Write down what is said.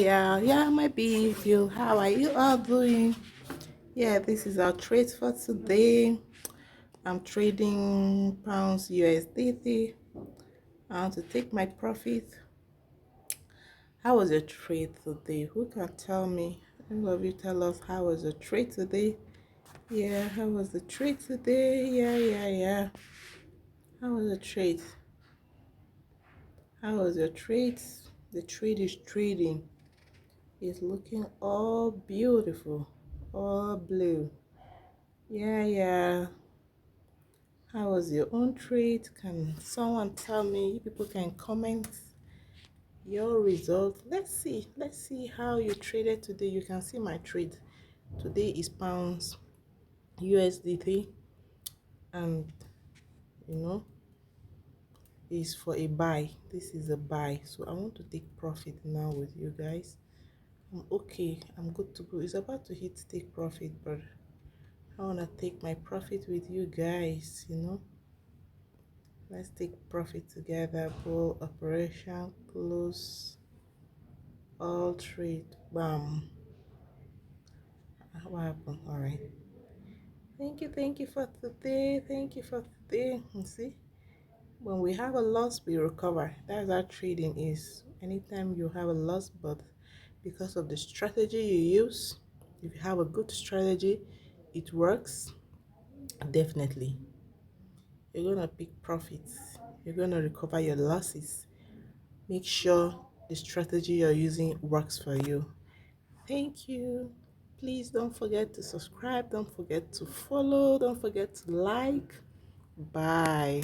Yeah, my people, how are you all doing? Yeah, this is our trade for today. I'm trading pounds USDT. I want to take my profit. How was your trade today? Who can tell me? All of you tell us how was the trade today? Yeah, how was the trade today? Yeah. How was the trade? How was your trade? The trade is trading. It's looking all beautiful, all blue. Yeah. How was your own trade? Can someone tell me? You people can comment your result. Let's see how you traded today. You can see my trade. Today is pounds USDT, and you know is for a buy. This is a buy, so I want to take profit now with you guys. I'm okay. I'm good to go. It's about to hit take profit, but I want to take my profit with you guys. Let's take profit together. Bull operation, close all trade. Bam. What happened? All right. Thank you for today. Thank you for today. You see, when we have a loss, we recover. That's how trading is. Anytime you have a loss, but because of the strategy you use, if you have a good strategy, it works. Definitely, you're gonna pick profits. You're gonna recover your losses. Make sure the strategy you're using works for you. Thank you. Please don't forget to subscribe. Don't forget to follow. Don't forget to like. Bye.